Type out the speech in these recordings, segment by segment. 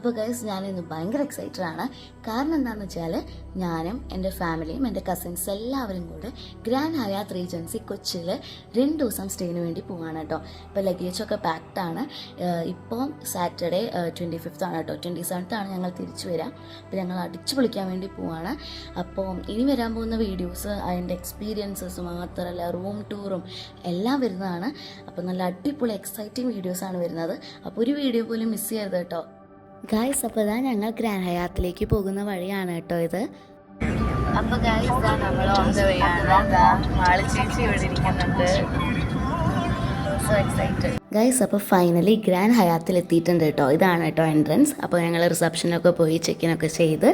അപ്പോൾ ഗൈസ് ഞാനിന്ന് ഭയങ്കര എക്സൈറ്റഡ് ആണ്. കാരണം എന്താണെന്ന് വെച്ചാൽ ഞാനും എൻ്റെ ഫാമിലിയും എൻ്റെ കസിൻസ് എല്ലാവരും കൂടെ ഗ്രാൻഡ് ഹയാത്ത് റീജൻസി കൊച്ചിയിൽ 2 ദിവസം സ്റ്റേന് വേണ്ടി പോവാണ് കേട്ടോ. ഇപ്പോൾ ലഗേജൊക്കെ പാക്ഡ് ആണ്. ഇപ്പോൾ സാറ്റർഡേ 25th ആണ് കേട്ടോ. 27th ആണ് ഞങ്ങൾ തിരിച്ചു വരിക. അപ്പോൾ ഞങ്ങൾ അടിച്ചു പൊളിക്കാൻ വേണ്ടി പോവാണ്. അപ്പോൾ ഇനി വരാൻ പോകുന്ന വീഡിയോസ് അതിൻ്റെ എക്സ്പീരിയൻസസ് മാത്രമല്ല റൂം ടൂറും എല്ലാം വരുന്നതാണ്. അപ്പോൾ നല്ല അടിപൊളി എക്സൈറ്റിംഗ് വീഡിയോസാണ് വരുന്നത്. അപ്പോൾ ഒരു വീഡിയോ പോലും മിസ് ചെയ്യരുത് കേട്ടോ ഗായ്സ്. അപ്പോൾ ഇതാ ഞങ്ങൾ ഗ്രാൻഡ് ഹയാത്തിലേക്ക് പോകുന്ന വഴിയാണ് കേട്ടോ ഇത്. അപ്പോൾ ഗായ്സ് നമ്മൾ ഓൺ ദ വേ ആണ്. മാളി ചേച്ചി ഇവിടെ ഇരിക്കുന്നുണ്ട്. So excited guys. അപ്പോൾ ഫൈനലി ഗ്രാൻഡ് ഹയാത്തിൽ എത്തിയിട്ടുണ്ട് കേട്ടോ. ഇതാണ് കേട്ടോ എൻട്രൻസ്. അപ്പോൾ ഞങ്ങൾ റിസപ്ഷനൊക്കെ പോയി ചെക്കിനൊക്കെ ചെയ്ത്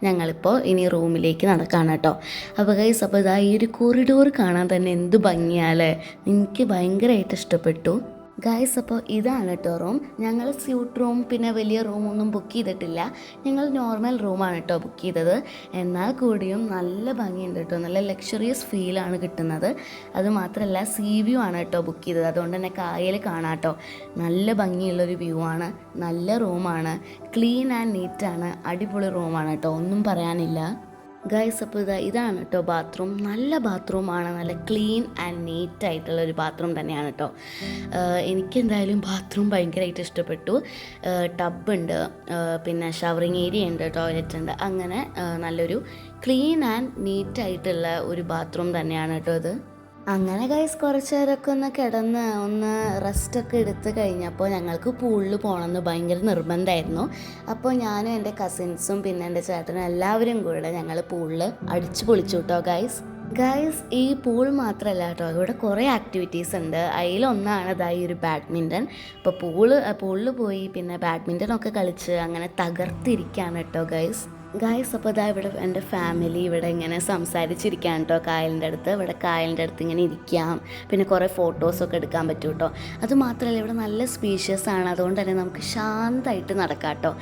ഞങ്ങളിപ്പോൾ ഇനി റൂമിലേക്ക് നടക്കുകയാണ് കേട്ടോ. അപ്പോൾ ഗൈസ് അപ്പോൾ ഇതാ ഈ ഒരു കോറിഡോർ കാണാൻ തന്നെ എന്ത് ഭംഗിയാലേ. എനിക്ക് ഭയങ്കരമായിട്ട് ഇഷ്ടപ്പെട്ടു ഗൈസ്. അപ്പോൾ ഇതാണ് കേട്ടോ റൂം. ഞങ്ങൾ സ്യൂട്ട് റൂം പിന്നെ വലിയ റൂമൊന്നും ബുക്ക് ചെയ്തിട്ടില്ല. ഞങ്ങൾ നോർമൽ റൂമാണ് കേട്ടോ ബുക്ക് ചെയ്തത്. എന്നാൽ കൂടിയും നല്ല ഭംഗിയുണ്ട് കേട്ടോ. നല്ല ലക്ഷറിയസ് ഫീലാണ് കിട്ടുന്നത്. അതുമാത്രമല്ല സീ വ്യൂ ആണ് കേട്ടോ ബുക്ക് ചെയ്തത്. അതുകൊണ്ട് തന്നെ കായൽ കാണാം കേട്ടോ. നല്ല ഭംഗിയുള്ളൊരു വ്യൂ ആണ്. നല്ല റൂമാണ്. ക്ലീൻ ആൻഡ് നീറ്റാണ്. അടിപൊളി റൂമാണ് കേട്ടോ. ഒന്നും പറയാനില്ല ഗൈസ്. അപ്പോൾ ഇതാണ് കേട്ടോ ബാത്റൂം. നല്ല ബാത്റൂമാണ്. നല്ല ക്ലീൻ ആൻഡ് നീറ്റ് ആയിട്ടുള്ളൊരു ബാത്റൂം തന്നെയാണ് കേട്ടോ. എനിക്കെന്തായാലും ബാത്റൂം ഭയങ്കരമായിട്ട് ഇഷ്ടപ്പെട്ടു. ടബുണ്ട്, പിന്നെ ഷവറിങ് ഏരിയ ഉണ്ട്, ടോയ്ലറ്റ് ഉണ്ട്. അങ്ങനെ നല്ലൊരു ക്ലീൻ ആൻഡ് നീറ്റ് ആയിട്ടുള്ള ഒരു ബാത്റൂം തന്നെയാണ് കേട്ടോ ഇത്. അങ്ങനെ ഗൈസ് കുറച്ച് നേരമൊക്കെ ഒന്ന് കിടന്ന് ഒന്ന് റെസ്റ്റൊക്കെ എടുത്ത് കഴിഞ്ഞപ്പോൾ ഞങ്ങൾക്ക് പൂളിൽ പോകണമെന്ന് ഭയങ്കര നിർബന്ധമായിരുന്നു. അപ്പോൾ ഞാനും എൻ്റെ കസിൻസും പിന്നെ എൻ്റെ ചേട്ടനും എല്ലാവരും കൂടെ ഞങ്ങൾ പൂളിൽ അടിച്ചു പൊളിച്ചു കേട്ടോ ഗൈസ്. ഈ പൂൾ മാത്രമല്ല കേട്ടോ, ഇവിടെ കുറേ ആക്ടിവിറ്റീസ് ഉണ്ട്. അതിലൊന്നാണ് ഈ ഒരു ബാഡ്മിൻ്റൺ. അപ്പോൾ പൂളിൽ പോയി പിന്നെ ബാഡ്മിൻ്റനൊക്കെ കളിച്ച് അങ്ങനെ തകർത്തിരിക്കുകയാണ് കേട്ടോ ഗൈസ്. അപ്പോൾ ഇവിടെ എൻ്റെ ഫാമിലി ഇവിടെ ഇങ്ങനെ സംസാരിച്ചിരിക്കാൻ കേട്ടോ കായലിൻ്റെ അടുത്ത്. ഇവിടെ കായലിൻ്റെ അടുത്ത് ഇങ്ങനെ ഇരിക്കാം. പിന്നെ കുറേ ഫോട്ടോസൊക്കെ എടുക്കാൻ പറ്റും കേട്ടോ. അതുമാത്രമല്ല ഇവിടെ നല്ല സ്പീഷ്യസ് ആണ്. അതുകൊണ്ട് തന്നെ നമുക്ക് ശാന്തമായിട്ട് നടക്കാം കേട്ടോ.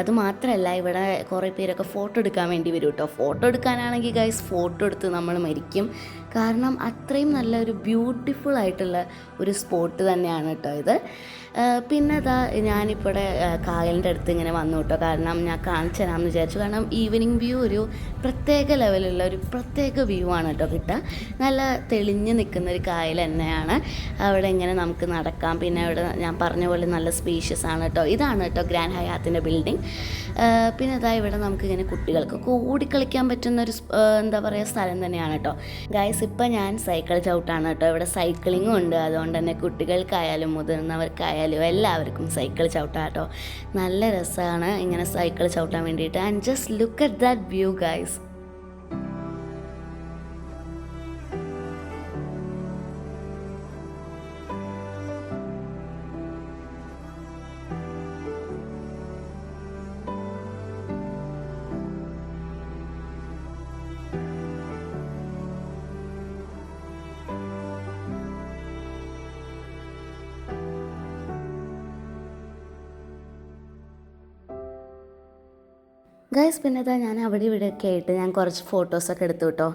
അതുമാത്രമല്ല ഇവിടെ കുറേ പേരൊക്കെ ഫോട്ടോ എടുക്കാൻ വേണ്ടി വരും കേട്ടോ. ഫോട്ടോ എടുക്കാനാണെങ്കിൽ ഗൈസ് ഫോട്ടോ എടുത്ത് നമ്മൾ മരിക്കും. കാരണം അത്രയും നല്ലൊരു ബ്യൂട്ടിഫുൾ ആയിട്ടുള്ള ഒരു സ്പോട്ട് തന്നെയാണ് കേട്ടോ ഇത്. പിന്നെ ഞാനിപ്പോൾ കായലിൻ്റെ അടുത്ത് ഇങ്ങനെ വന്നു കേട്ടോ. കാരണം ഞാൻ കാണിച്ചു തരാമെന്ന് വിചാരിച്ചു. കാരണം ഈവനിങ് വ്യൂ ഒരു പ്രത്യേക ലെവലുള്ള ഒരു പ്രത്യേക വ്യൂ ആണ് കേട്ടോ കിട്ടുക. നല്ല തെളിഞ്ഞ് നിൽക്കുന്നൊരു കായൽ തന്നെയാണ്. അവിടെ ഇങ്ങനെ നമുക്ക് നടക്കാം. പിന്നെ അവിടെ ഞാൻ പറഞ്ഞ പോലെ നല്ല സ്പേഷ്യസ് ആണ് കേട്ടോ. ഇതാണ് കേട്ടോ ഗ്രാൻഡ് ഹയാത്തിൻ്റെ ബിൽഡിംഗ്. പിന്നെ ഇവിടെ നമുക്കിങ്ങനെ കുട്ടികൾക്കൊക്കെ ഓടിക്കളിക്കാൻ പറ്റുന്നൊരു എന്താ പറയുക സ്ഥലം തന്നെയാണ് കേട്ടോ ഗൈസ്. ഇപ്പം ഞാൻ സൈക്കിൾ ചവിട്ടാണ് കേട്ടോ. ഇവിടെ സൈക്ലിങ്ങും ഉണ്ട്. അതുകൊണ്ട് തന്നെ കുട്ടികൾക്കായാലും മുതിർന്നവർക്കായാലും എല്ലാവർക്കും സൈക്കിൾ ചവിട്ടാം കേട്ടോ. നല്ല രസമാണ് ഇങ്ങനെ സൈക്കിൾ ചവിട്ടാൻ വേണ്ടിയിട്ട്. And just look at that view guys. Guys പിന്നെ ഞാൻ അവിടെ ഇവിടെയൊക്കെ ആയിട്ട് ഞാൻ കുറച്ച് ഫോട്ടോസൊക്കെ എടുത്തു കേട്ടോ.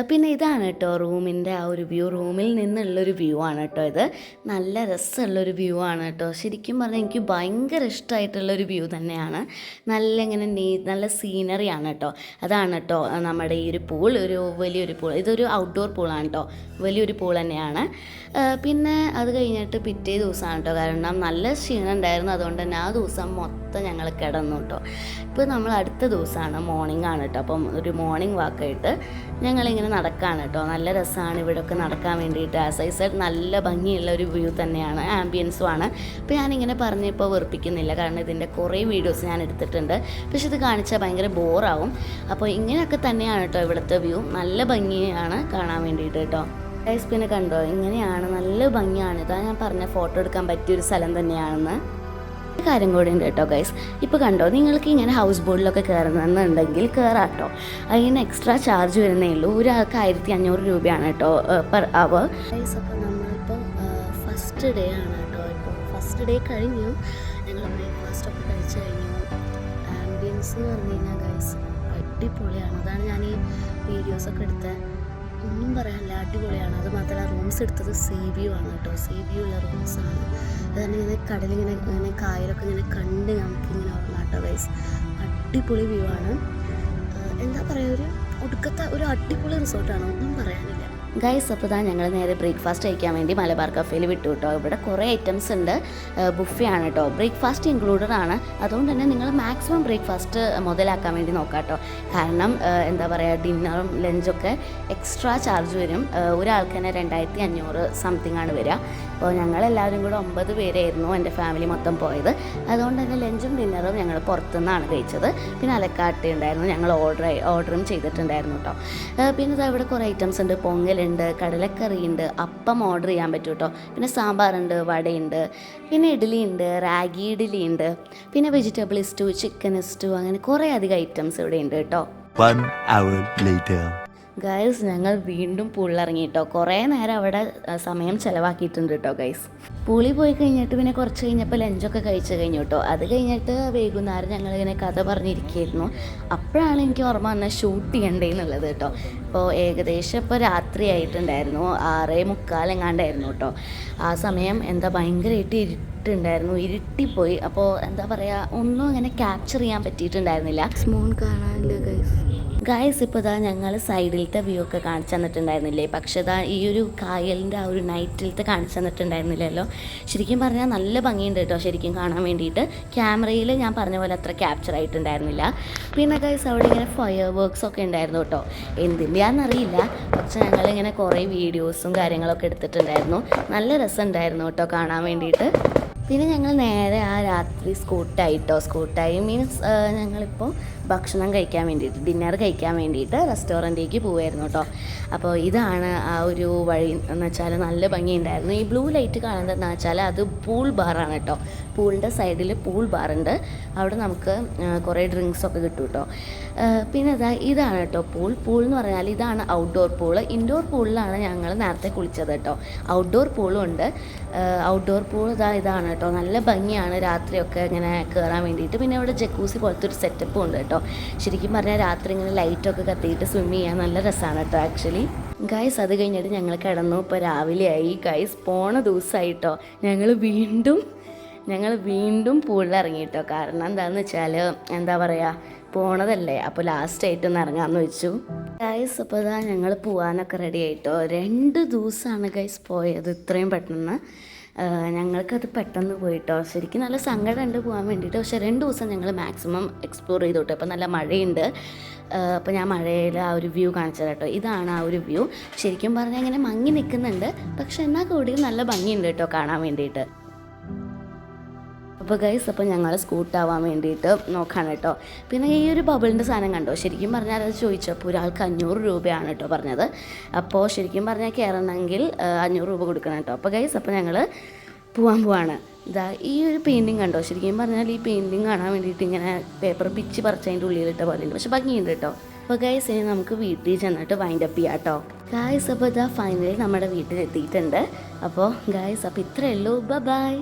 പിന്നെ ഇതാണ് കേട്ടോ റൂമിൻ്റെ ആ ഒരു വ്യൂ. റൂമിൽ നിന്നുള്ളൊരു വ്യൂ ആണ് കേട്ടോ ഇത്. നല്ല രസമുള്ളൊരു വ്യൂ ആണ് കേട്ടോ. ശരിക്കും പറഞ്ഞാൽ എനിക്ക് ഭയങ്കര ഇഷ്ടമായിട്ടുള്ളൊരു വ്യൂ തന്നെയാണ്. നല്ല ഇങ്ങനെ നല്ല സീനറിയാണ് കേട്ടോ. അതാണ് കേട്ടോ നമ്മുടെ ഈ ഒരു പൂൾ. ഒരു വലിയൊരു പൂൾ. ഇതൊരു ഔട്ട്ഡോർ പൂളാണ് കേട്ടോ. വലിയൊരു പൂൾ തന്നെയാണ്. പിന്നെ അത് കഴിഞ്ഞിട്ട് പിറ്റേ ദിവസമാണ് കേട്ടോ. കാരണം നല്ല ക്ഷീണം ഉണ്ടായിരുന്നു. അതുകൊണ്ട് തന്നെ ആ ദിവസം മൊത്തം ഞങ്ങൾ കിടന്നു കേട്ടോ. ഇപ്പോൾ നമ്മൾ അടുത്ത ദിവസമാണ്, മോർണിംഗ് ആണ് കേട്ടോ. അപ്പം ഒരു മോർണിംഗ് വാക്കായിട്ട് ഞങ്ങളിങ്ങനെ നടക്കുകയാണ് കേട്ടോ. നല്ല രസമാണ് ഇവിടെയൊക്കെ നടക്കാൻ വേണ്ടിയിട്ട്. ആസ് ഐ സെഡ് നല്ല ഭംഗിയുള്ള ഒരു വ്യൂ തന്നെയാണ്. ആംബിയൻസും ആണ്. അപ്പോൾ ഞാനിങ്ങനെ പറഞ്ഞപ്പോൾ വെറുപ്പിക്കുന്നില്ല. കാരണം ഇതിൻ്റെ കുറേ വീഡിയോസ് ഞാൻ എടുത്തിട്ടുണ്ട്. പക്ഷെ ഇത് കാണിച്ചാൽ ഭയങ്കര ബോറാവും. അപ്പോൾ ഇങ്ങനെയൊക്കെ തന്നെയാണ് കേട്ടോ ഇവിടുത്തെ വ്യൂ. നല്ല ഭംഗിയാണ് കാണാൻ വേണ്ടിയിട്ട് കേട്ടോ ഗൈസ്. പിന്നെ കണ്ടോ ഇങ്ങനെയാണ്, നല്ല ഭംഗിയാണ്. ഇതാ ഞാൻ പറഞ്ഞ ഫോട്ടോ എടുക്കാൻ പറ്റിയൊരു സ്ഥലം തന്നെയാണെന്ന്. ഒരു കാര്യം കൂടി ഉണ്ട് കേട്ടോ ഗൈസ്. ഇപ്പോൾ കണ്ടോ നിങ്ങൾക്ക് ഇങ്ങനെ ഹൗസ് ബോട്ടിലൊക്കെ കയറണമെന്നുണ്ടെങ്കിൽ കയറാം കേട്ടോ. അതിന് എക്സ്ട്രാ ചാർജ് വരുന്നേ ഉള്ളൂ. ഒരാൾക്ക് 1500 രൂപയാണ് കേട്ടോ പെർ അവർ ഗൈസ്. അപ്പോൾ നമ്മളിപ്പോൾ ഫസ്റ്റ് ഡേ ആണ് കേട്ടോ. ഇപ്പോൾ ഫസ്റ്റ് ഡേ കഴിഞ്ഞു. ഞങ്ങൾ ബ്രേക്ക്ഫാസ്റ്റൊക്കെ കഴിച്ച് കഴിഞ്ഞു. ആംബിയൻസ് എന്ന് പറഞ്ഞു കഴിഞ്ഞാൽ ഗൈസ് അടിപൊളിയാണ്. അതാണ് ഞാൻ ഈ വീഡിയോസൊക്കെ എടുത്തത്. ഒന്നും പറയാനില്ല, അടിപൊളിയാണ്. അത് മാത്രമല്ല റൂംസ് എടുത്തത് സീ വ്യൂ ആണ് കേട്ടോ, സീ വ്യൂ ഉള്ള റൂംസാണ്. അതുകൊണ്ട് ഇങ്ങനെ കടലിങ്ങനെ ഇങ്ങനെ കായലൊക്കെ ഇങ്ങനെ കണ്ട് നമുക്കിങ്ങനെ ഉറങ്ങാം കേട്ടോ ഗൈസ്. അടിപൊളി വ്യൂ ആണ്. എന്താ പറയുക, ഒരു ഒടുക്കത്തെ ഒരു അടിപൊളി റിസോർട്ടാണ്, ഒന്നും പറയാനില്ല ഗൈസ്. അപ്പോൾ ഇതാ ഞങ്ങൾ നേരെ ബ്രേക്ക്ഫാസ്റ്റ് കഴിക്കാൻ വേണ്ടി മലബാർ കഫേയിൽ വിട്ടു കേട്ടോ. ഇവിടെ കുറേ ഐറ്റംസ് ഉണ്ട്, ബുഫേ ആണ് കേട്ടോ, ബ്രേക്ക്ഫാസ്റ്റ് ഇൻക്ലൂഡഡ് ആണ്. അതുകൊണ്ട് തന്നെ നിങ്ങൾ മാക്സിമം ബ്രേക്ക്ഫാസ്റ്റ് മുതലാക്കാൻ വേണ്ടി നോക്കാം കേട്ടോ. കാരണം എന്താ പറയുക, ഡിന്നറും ലഞ്ചൊക്കെ എക്സ്ട്രാ ചാർജ് വരും. ഒരാൾക്ക് തന്നെ 2500 സംതിങ് ആണ് വരിക. അപ്പോൾ ഞങ്ങളെല്ലാവരും കൂടെ 9 പേരായിരുന്നു എൻ്റെ ഫാമിലി മൊത്തം പോയത്. അതുകൊണ്ട് തന്നെ ലഞ്ചും ഡിന്നറും ഞങ്ങൾ പുറത്തുനിന്നാണ് കഴിച്ചത്. പിന്നെ അലക്കാട്ടി ഉണ്ടായിരുന്നു, ഞങ്ങൾ ഓർഡറും ചെയ്തിട്ടുണ്ടായിരുന്നു കേട്ടോ. പിന്നെ ഇതാ ഇവിടെ കുറേ ഐറ്റംസ് ഉണ്ട്, പൊങ്ങലുണ്ട്, കടലക്കറിയുണ്ട്, അപ്പം ഓർഡർ ചെയ്യാൻ പറ്റും കേട്ടോ. പിന്നെ സാമ്പാറുണ്ട്, വടയുണ്ട്, പിന്നെ ഇഡ്ഡലി ഉണ്ട്, റാഗി ഇഡ്ഡലി ഉണ്ട്, പിന്നെ വെജിറ്റബിൾ സ്റ്റൂ, ചിക്കൻ സ്റ്റൂ, അങ്ങനെ കുറേ അധികം ഐറ്റംസ് ഇവിടെ ഉണ്ട് കേട്ടോ. 1 hour later. ഗൈസ് ഞങ്ങൾ വീണ്ടും പൂളിലിറങ്ങി കേട്ടോ. കുറേ നേരം അവിടെ സമയം ചിലവാക്കിയിട്ടുണ്ട് കേട്ടോ ഗൈസ്. പൂളിൽ പോയി കഴിഞ്ഞിട്ട് പിന്നെ കുറച്ച് കഴിഞ്ഞപ്പോൾ ലഞ്ചൊക്കെ കഴിച്ച് കഴിഞ്ഞു കേട്ടോ. അത് കഴിഞ്ഞിട്ട് വൈകുന്നേരം ഞങ്ങളിങ്ങനെ കഥ പറഞ്ഞിരിക്കുകയായിരുന്നു. അപ്പോഴാണ് എനിക്ക് ഓർമ്മ വന്നത് ഷൂട്ട് ചെയ്യണ്ടേന്നുള്ളത് കേട്ടോ. ഇപ്പോൾ ഏകദേശം ഇപ്പോൾ രാത്രി ആയിട്ടുണ്ടായിരുന്നു, 6:45 എങ്ങാണ്ടായിരുന്നു കേട്ടോ. ആ സമയം എന്താ ഭയങ്കരമായിട്ട് ഇരുട്ടുണ്ടായിരുന്നു, ഇരുട്ടിപ്പോയി. അപ്പോൾ എന്താ പറയുക, ഒന്നും അങ്ങനെ ക്യാപ്ചർ ചെയ്യാൻ പറ്റിയിട്ടുണ്ടായിരുന്നില്ല. സ്മൂൺ കാണാനില്ല ഗൈസ്. ഇപ്പോൾ ഇതാ ഞങ്ങൾ സൈഡിലത്തെ വ്യൂ ഒക്കെ കാണിച്ചു തന്നിട്ടുണ്ടായിരുന്നില്ലേ, പക്ഷേ ഇതാ ഈ ഒരു കായലിൻ്റെ ആ ഒരു നൈറ്റിലത്തെ കാണിച്ചു തന്നിട്ടുണ്ടായിരുന്നില്ലല്ലോ. ശരിക്കും പറഞ്ഞാൽ നല്ല ഭംഗിയുണ്ട് കേട്ടോ ശരിക്കും കാണാൻ വേണ്ടിയിട്ട്. ക്യാമറയിൽ ഞാൻ പറഞ്ഞ പോലെ അത്ര ക്യാപ്ചർ ആയിട്ടുണ്ടായിരുന്നില്ല. പിന്നെ ഗൈസ് അവിടെ ഇങ്ങനെ ഫയർ വർക്ക്സ് ഒക്കെ ഉണ്ടായിരുന്നു കേട്ടോ, എന്തിൻ്റെയാണെന്നറിയില്ല. പക്ഷെ ഞങ്ങളിങ്ങനെ കുറേ വീഡിയോസും കാര്യങ്ങളൊക്കെ എടുത്തിട്ടുണ്ടായിരുന്നു. നല്ല രസമുണ്ടായിരുന്നു കേട്ടോ കാണാൻ വേണ്ടിയിട്ട്. പിന്നെ ഞങ്ങൾ നേരെ ആ രാത്രി സ്കൂട്ടായി മീൻസ് ഞങ്ങളിപ്പോൾ ഭക്ഷണം കഴിക്കാൻ വേണ്ടിയിട്ട്, ഡിന്നർ കഴിക്കാൻ വേണ്ടിയിട്ട് റെസ്റ്റോറൻറ്റിലേക്ക് പോവായിരുന്നു കേട്ടോ. അപ്പോൾ ഇതാണ് ആ ഒരു വഴി എന്ന് വെച്ചാൽ നല്ല ഭംഗിയുണ്ടായിരുന്നു. ഈ ബ്ലൂ ലൈറ്റ് കാണുന്നതെന്ന് വെച്ചാൽ അത് പൂൾ ബാറാണ് കേട്ടോ. പൂളിൻ്റെ സൈഡിൽ പൂൾ ബാറുണ്ട്, അവിടെ നമുക്ക് കുറേ ഡ്രിങ്ക്സൊക്കെ കിട്ടും കേട്ടോ. പിന്നെ ഇതാണ് കേട്ടോ പൂൾ എന്ന് പറഞ്ഞാൽ ഇതാണ് ഔട്ട്ഡോർ പൂള്. ഇൻഡോർ പൂളിലാണ് ഞങ്ങൾ നേരത്തെ കുളിച്ചത് കേട്ടോ. ഔട്ട്ഡോർ പൂളും ഉണ്ട്. ഔട്ട്ഡോർ പൂൾ ഇതാണ് കേട്ടോ, നല്ല ഭംഗിയാണ് രാത്രിയൊക്കെ ഇങ്ങനെ കയറാൻ വേണ്ടിയിട്ട്. പിന്നെ ഇവിടെ ജക്കൂസി പോലത്തെ ഒരു സെറ്റപ്പും ഉണ്ട് കേട്ടോ. ശരിക്കും പറഞ്ഞാൽ രാത്രി ഇങ്ങനെ ലൈറ്റൊക്കെ കത്തിയിട്ട് സ്വിമ്മ് ചെയ്യാൻ നല്ല രസമാണ് കേട്ടോ ആക്ച്വലി. ഗൈസ് അത് കഴിഞ്ഞിട്ട് ഞങ്ങൾ കിടന്നു. ഇപ്പോൾ രാവിലെയായി ഗൈസ്, പോണ ദിവസമായിട്ടോ. ഞങ്ങൾ വീണ്ടും പൂളിൽ ഇറങ്ങി കേട്ടോ. കാരണം എന്താണെന്ന് വെച്ചാൽ എന്താ പറയുക, പോണതല്ലേ, അപ്പോൾ ലാസ്റ്റ് ആയിട്ടൊന്ന് ഇറങ്ങാമെന്ന് വെച്ചു ഗൈസ്. അപ്പോൾ ഇതാ ഞങ്ങൾ പോകാനൊക്കെ റെഡി ആയിട്ടോ. 2 ദിവസമാണ് ഗൈസ് പോയത് ഇത്രയും പെട്ടെന്ന്. ഞങ്ങൾക്കത് പെട്ടെന്ന് പോയിട്ടോ. ശരിക്കും നല്ല സങ്കടമുണ്ട് പോകാൻ വേണ്ടിയിട്ട്. പക്ഷേ 2 ദിവസം ഞങ്ങൾ മാക്സിമം എക്സ്പ്ലോർ ചെയ്തു കേട്ടോ. അപ്പോൾ നല്ല മഴയുണ്ട്. അപ്പോൾ ഞാൻ മഴയിൽ ആ ഒരു വ്യൂ കാണിച്ചത് കേട്ടോ. ഇതാണ് ആ ഒരു വ്യൂ. ശരിക്കും പറഞ്ഞാൽ ഇങ്ങനെ മങ്ങി നിൽക്കുന്നുണ്ട്, പക്ഷെ എന്നാൽ കൂടി നല്ല ഭംഗിയുണ്ട് കേട്ടോ കാണാൻ വേണ്ടിയിട്ട്. അപ്പോൾ ഗൈസ്, അപ്പോൾ ഞങ്ങൾ സ്കൂട്ടാവാൻ വേണ്ടിയിട്ട് നോക്കാണ് കേട്ടോ. പിന്നെ ഈ ഒരു ബബിളിൻ്റെ സാധനം കണ്ടോ, ശരിക്കും പറഞ്ഞാൽ അത് ചോദിച്ചപ്പോൾ ഒരാൾക്ക് 500 രൂപയാണ് കേട്ടോ പറഞ്ഞത്. അപ്പോൾ ശരിക്കും പറഞ്ഞാൽ കയറണമെങ്കിൽ 500 രൂപ കൊടുക്കണം കേട്ടോ. അപ്പോൾ ഗൈസ്, അപ്പോൾ ഞങ്ങൾ പോവാണ്. ഈ ഒരു പെയിൻറ്റിങ് കണ്ടോ, ശരിക്കും പറഞ്ഞാൽ ഈ പെയിൻറ്റിങ് കാണാൻ വേണ്ടിയിട്ട് ഇങ്ങനെ പേപ്പർ പിച്ച് പറിച്ചതിൻ്റെ ഉള്ളിലിട്ട പോലെയുണ്ട്, പക്ഷെ ഭംഗിയുണ്ട് കേട്ടോ. അപ്പോൾ ഗൈസ്, ഇനി നമുക്ക് വീട്ടിൽ ചെന്നിട്ട് വൈൻഡപ്പ് ചെയ്യാം കേട്ടോ. ഗൈസ്, അപ്പോൾ ഫൈനലി നമ്മുടെ വീട്ടിലെത്തിയിട്ടുണ്ട്. അപ്പോൾ ഗൈസ്, അപ്പോൾ ഇത്രയേ ഉള്ളൂ. ബൈ.